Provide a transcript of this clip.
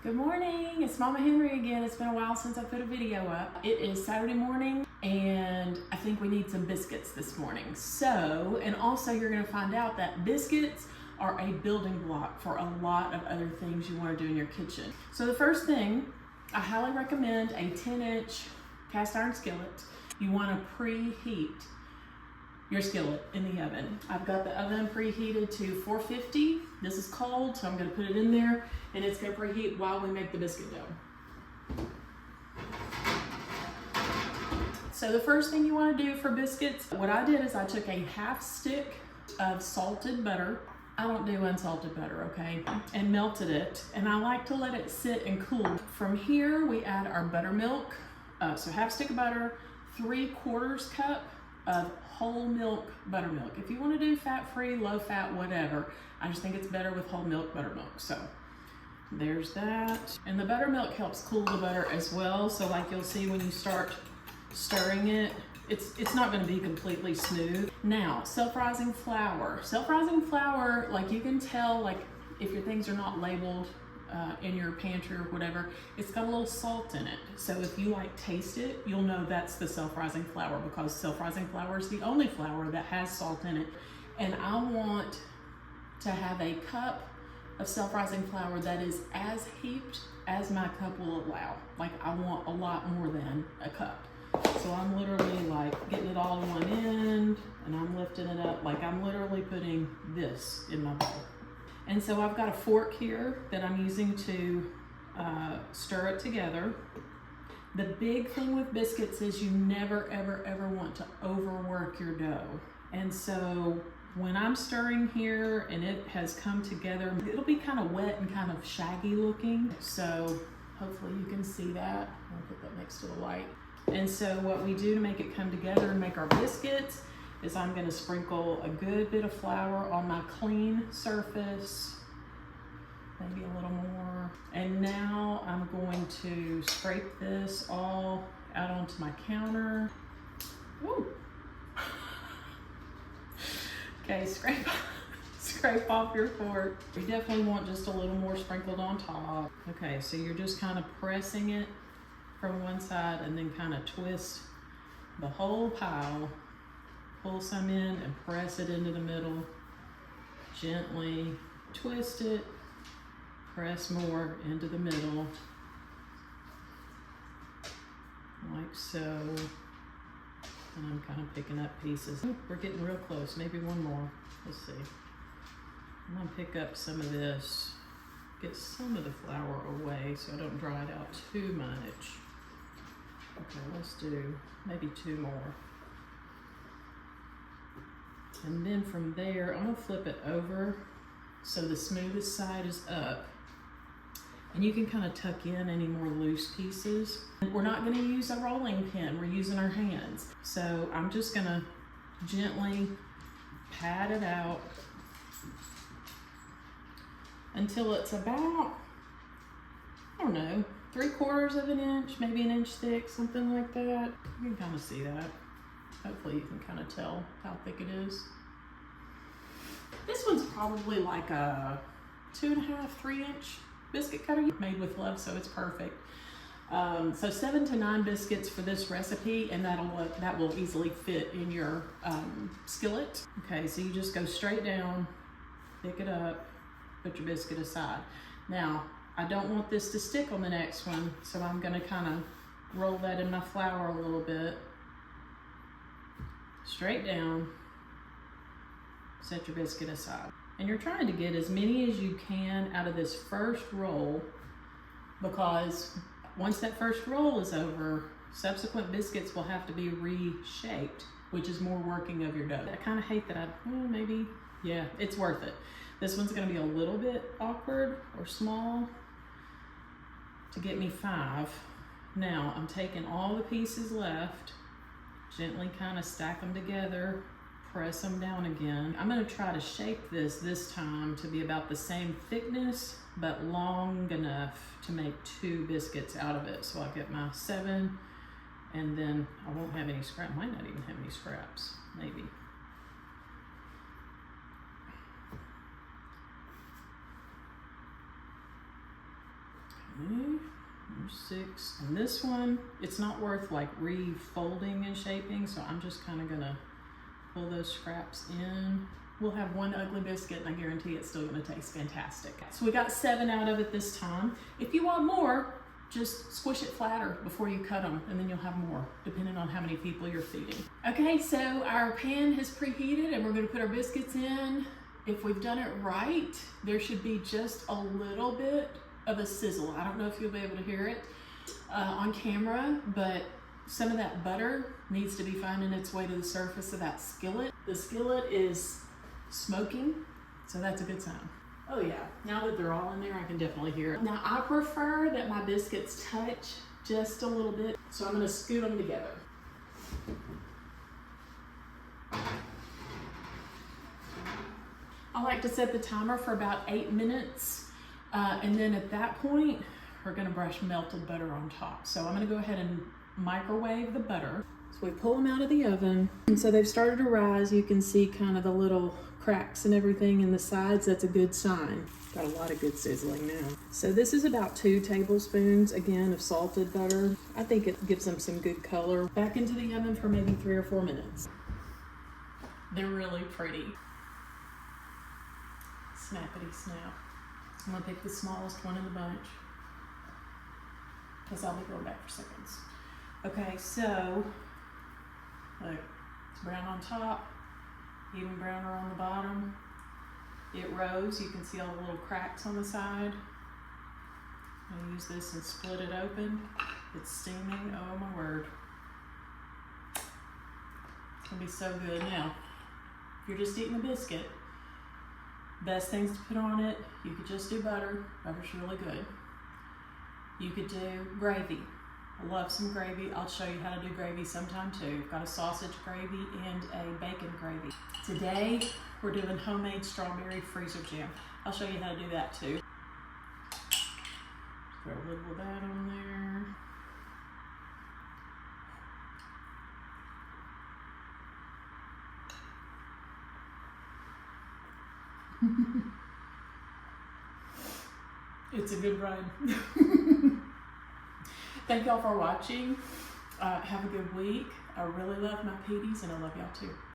Good morning, it's Mama Henry again. It's been a while since I put a video up. It is Saturday morning and I think we need some biscuits this morning. And also you're gonna find out that biscuits are a building block for a lot of other things you wanna do in your kitchen. So the first thing, I highly recommend a 10-inch cast iron skillet. You wanna preheat your skillet in the oven. I've got the oven preheated to 450. This is cold, so I'm gonna put it in there and it's gonna preheat while we make the biscuit dough. So the first thing you wanna do for biscuits, what I did is I took a half stick of salted butter. I don't do unsalted butter, okay? And melted it, and I like to let it sit and cool. From here, we add our buttermilk. So half stick of butter, 3/4 cup of whole milk buttermilk. If you want to do fat-free, low-fat, whatever, I just think it's better with whole milk buttermilk. So there's that. And the buttermilk helps cool the butter as well. So like you'll see when you start stirring it, it's not going to be completely smooth. Now, self-rising flour. Self-rising flour, like you can tell, like if your things are not labeled in your pantry or whatever, it's got a little salt in it. So if you like taste it, you'll know that's the self-rising flour, because self-rising flour is the only flour that has salt in it. And I want to have a cup of self-rising flour that is as heaped as my cup will allow. Like I want a lot more than a cup. So I'm literally like getting it all in one end and I'm lifting it up. Like I'm literally putting this in my bowl. And so I've got a fork here that I'm using to stir it together. The big thing with biscuits is you never, ever, ever want to overwork your dough. And so when I'm stirring here and it has come together, it'll be kind of wet and kind of shaggy looking. So hopefully you can see that. I'll put that next to the light. And so what we do to make it come together and make our biscuits is I'm going to sprinkle a good bit of flour on my clean surface, maybe a little more. And now I'm going to scrape this all out onto my counter. Woo! Okay, scrape off your fork. You definitely want just a little more sprinkled on top. Okay, so you're just kind of pressing it from one side and then kind of twist the whole pile. Pull some in and press it into the middle. Gently twist it, press more into the middle, like so. And I'm kind of picking up pieces. We're getting real close, maybe one more. Let's see. I'm gonna pick up some of this, get some of the flour away so I don't dry it out too much. Okay, let's do maybe 2 more. And then from there, I'm gonna flip it over so the smoothest side is up. And you can kind of tuck in any more loose pieces. We're not gonna use a rolling pin, we're using our hands. So I'm just gonna gently pat it out until it's about, I don't know, 3/4 of an inch, maybe an inch thick, something like that. You can kind of see that. Hopefully you can kind of tell how thick it is. This one's probably like a 2.5, 3-inch biscuit cutter, made with love, so it's perfect. So 7 to 9 biscuits for this recipe, and that will easily fit in your skillet. Okay, so you just go straight down, pick it up, put your biscuit aside. Now, I don't want this to stick on the next one, so I'm gonna kind of roll that in my flour a little bit. Straight down, set your biscuit aside. And you're trying to get as many as you can out of this first roll, because once that first roll is over, subsequent biscuits will have to be reshaped, which is more working of your dough. I kind of hate that yeah, it's worth it. This one's gonna be a little bit awkward or small to get me 5. Now I'm taking all the pieces left, gently kind of stack them together, press them down again. I'm gonna try to shape this time to be about the same thickness, but long enough to make 2 biscuits out of it. So I'll get my 7, and then I won't have any scraps. Might not even have any scraps, maybe. Okay, there's 6. And this one, it's not worth like refolding and shaping, so I'm just kind of gonna pull those scraps in. We'll have one ugly biscuit and I guarantee it's still gonna taste fantastic. So we got 7 out of it this time. If you want more, just squish it flatter before you cut them, and then you'll have more, depending on how many people you're feeding. Okay, so our pan has preheated and we're gonna put our biscuits in. If we've done it right, there should be just a little bit of a sizzle. I don't know if you'll be able to hear it on camera, but some of that butter needs to be finding its way to the surface of that skillet. The skillet is smoking, so that's a good sign. Oh yeah, now that they're all in there, I can definitely hear it. Now I prefer that my biscuits touch just a little bit, so I'm gonna scoot them together. I like to set the timer for about 8 minutes, and then at that point, we're gonna brush melted butter on top. So I'm gonna go ahead and microwave the butter. So we pull them out of the oven, and so they've started to rise. You can see kind of the little cracks and everything in the sides. That's a good sign. Got a lot of good sizzling now. So this is about 2 tablespoons, again, of salted butter. I think it gives them some good color. Back into the oven for maybe 3 or 4 minutes. They're really pretty. Snappity snap. I'm gonna pick the smallest one in the bunch, because I'll be going back for seconds. Okay, so look, it's brown on top, even browner on the bottom. It rose, you can see all the little cracks on the side. I'm gonna use this and split it open. It's steaming, oh my word. It's gonna be so good. Now, if you're just eating a biscuit, best things to put on it, you could just do butter. Butter's really good. You could do gravy. I love some gravy. I'll show you how to do gravy sometime too. I've got a sausage gravy and a bacon gravy. Today, we're doing homemade strawberry freezer jam. I'll show you how to do that too. Throw a little of that on there. It's a good ride. Thank y'all for watching. Have a good week. I really love my Pedies and I love y'all too.